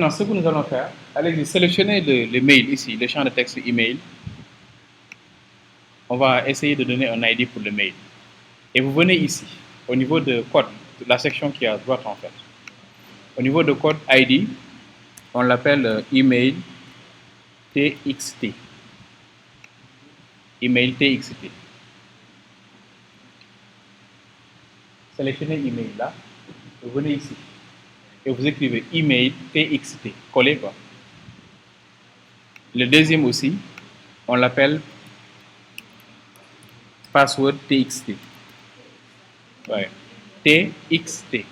Maintenant, ce que nous allons faire, allez sélectionner le mail ici, le champ de texte email. On va essayer de donner un ID pour le mail. Et vous venez ici, au niveau de code, la section qui est à droite en fait. Au niveau de code ID, on l'appelle email TXT. Email TXT. Sélectionnez email là, vous venez ici et vous écrivez email TXT, collez quoi. Le deuxième aussi, on l'appelle password TXT. Ouais. TXT.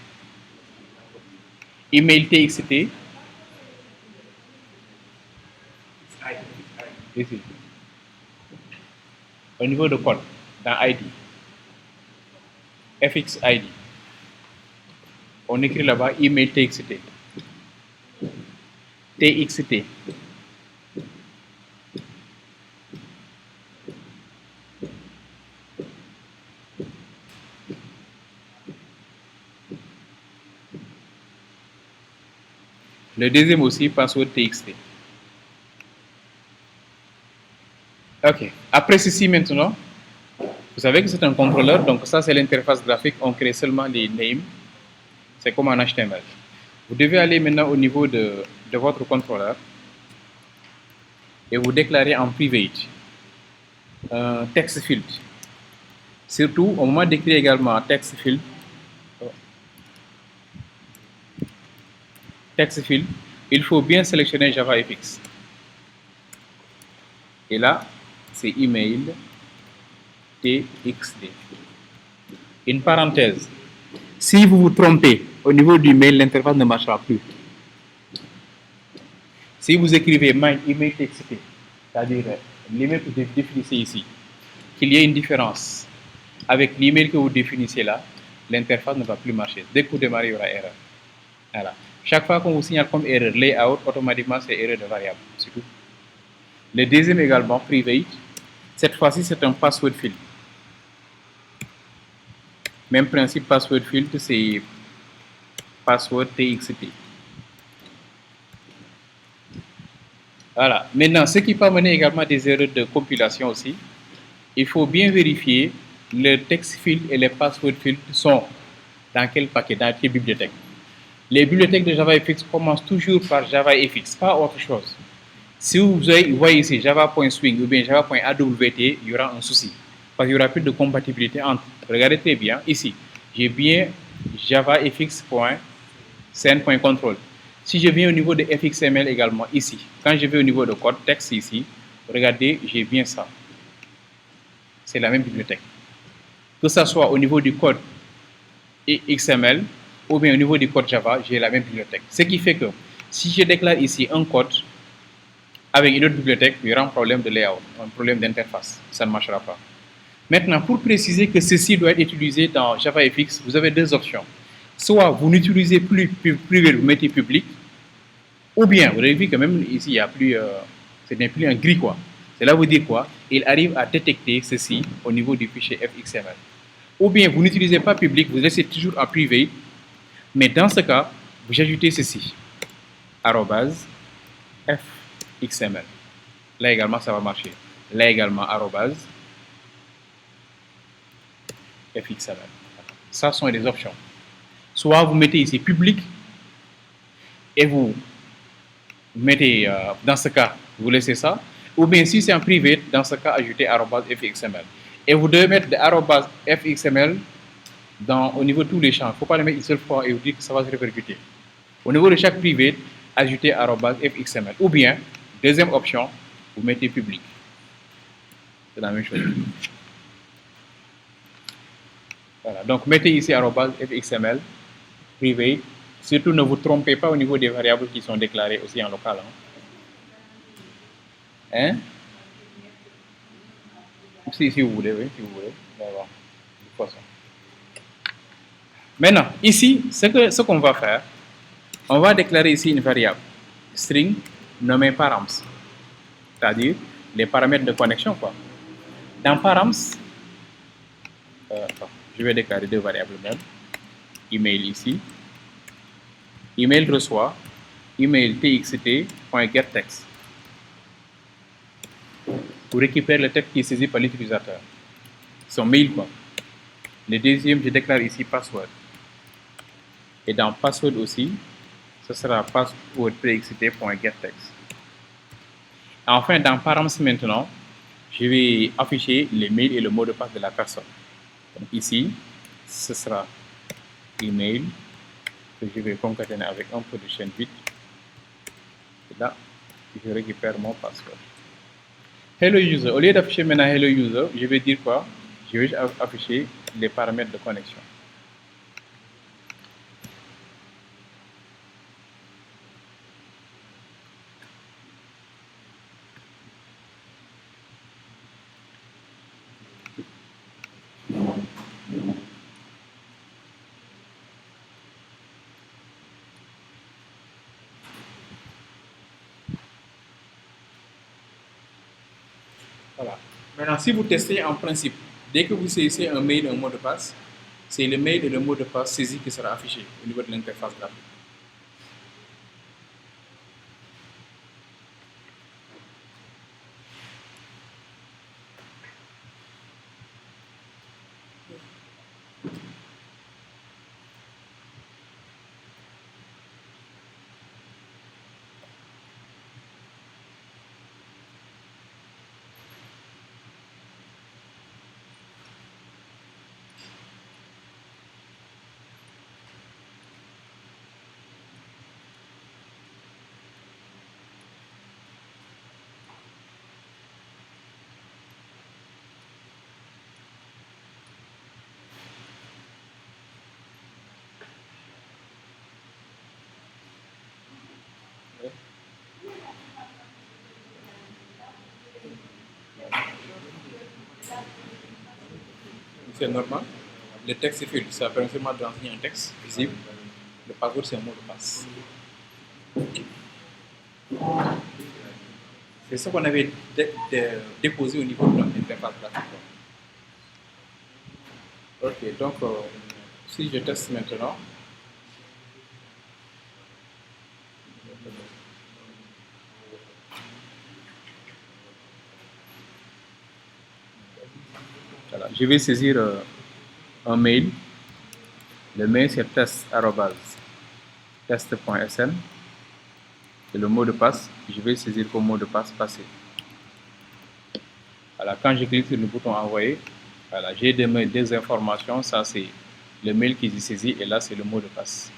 Email TXT. Ici. Au niveau de code, dans ID. FXID. On écrit là-bas email TXT. TXT. Le deuxième aussi, password TXT. Ok. Après ceci maintenant, vous savez que c'est un contrôleur, donc ça c'est l'interface graphique, on crée seulement les names, c'est comme en HTML. Vous devez aller maintenant au niveau de votre contrôleur et vous déclarer en private un text field. Surtout, au moment d'écrire également text field, il faut bien sélectionner JavaFX. Et là, c'est email TXT. Une parenthèse. Si vous vous trompez au niveau du mail, l'interface ne marchera plus. Si vous écrivez my email TXT, c'est-à-dire l'email que vous définissez ici, qu'il y ait une différence avec l'email que vous définissez là, l'interface ne va plus marcher. Dès que vous démarrez, il y aura erreur. Voilà. Chaque fois qu'on vous signale comme erreur layout, automatiquement c'est erreur de variable. C'est tout. Le deuxième également, private. Cette fois-ci, c'est un password field. Même principe, password field, c'est password TXT. Voilà. Maintenant, ce qui peut amener également des erreurs de compilation aussi, il faut bien vérifier le text field et les password fields sont dans quel paquet, dans quelle bibliothèque. Les bibliothèques de JavaFX commencent toujours par JavaFX, pas autre chose. Si vous voyez ici java.swing ou bien java.awt, il y aura un souci. Parce qu'il n'y aura plus de compatibilité entre. Regardez très bien, ici, j'ai bien javafx.scène.control. Si je viens au niveau de fxml également, ici, quand je vais au niveau de code texte ici, regardez, j'ai bien ça. C'est la même bibliothèque. Que ce soit au niveau du code XML ou bien au niveau du code Java, j'ai la même bibliothèque. Ce qui fait que si je déclare ici un code avec une autre bibliothèque, il y aura un problème de layout, un problème d'interface. Ça ne marchera pas. Maintenant, pour préciser que ceci doit être utilisé dans JavaFX, vous avez deux options. Soit vous n'utilisez plus privé, vous mettez public, ou bien, vous avez vu que même ici, il n'y a plus, ce n'est plus un gris quoi. Cela veut dire quoi? Il arrive à détecter ceci au niveau du fichier FXML. Ou bien, vous n'utilisez pas public, vous laissez toujours en privé, mais dans ce cas, vous ajoutez ceci, arrobase FXML. Là également, ça va marcher. Là également, arrobase FXML. Ça sont des options. Soit vous mettez ici public et vous mettez, dans ce cas, vous laissez ça. Ou bien si c'est en privé, dans ce cas, ajoutez arrobase FXML. Et vous devez mettre de arrobase FXML au niveau de tous les champs. Il ne faut pas le mettre une seule fois et vous dire que ça va se répercuter. Au niveau de chaque privé, ajoutez arrobase FXML. Ou bien, deuxième option, vous mettez public. C'est la même chose. Voilà. Donc, mettez ici arrobase FXML, privé. Surtout, ne vous trompez pas au niveau des variables qui sont déclarées aussi en local. Hein? Si vous voulez, oui, si vous voulez. Voilà. De toute façon. Maintenant, ici, ce qu'on va faire, on va déclarer ici une variable string nommée params, c'est-à-dire les paramètres de connexion, quoi. Dans params, je vais déclarer deux variables même. Email ici. Email reçoit email txt.getText. Pour récupérer le texte qui est saisi par l'utilisateur. Son mail, quoi. Le deuxième, je déclare ici password. Et dans password aussi, ce sera password.txt.getText. Enfin, dans paramètres maintenant, je vais afficher les mails et le mot de passe de la personne. Donc ici, ce sera email que je vais concaténer avec un peu de chaîne 8. Et là, je récupère mon password. Hello user. Au lieu d'afficher maintenant hello user, je vais dire quoi? Je vais afficher les paramètres de connexion. Voilà. Maintenant, si vous testez en principe, dès que vous saisissez un mail et un mot de passe, c'est le mail et le mot de passe saisi qui sera affiché au niveau de l'interface graphique. C'est normal. Le texte est fait, ça permet seulement de renseigner un texte visible. Le password, c'est un mot de passe. C'est ce qu'on avait déposé au niveau de l'interface graphique. Ok, donc si je teste maintenant, voilà, je vais saisir un mail. Le mail c'est test.sn et le mot de passe, je vais saisir comme mot de passe passé. Voilà, quand je clique sur le bouton envoyer, voilà, j'ai des informations, ça c'est le mail qui est saisi et là c'est le mot de passe.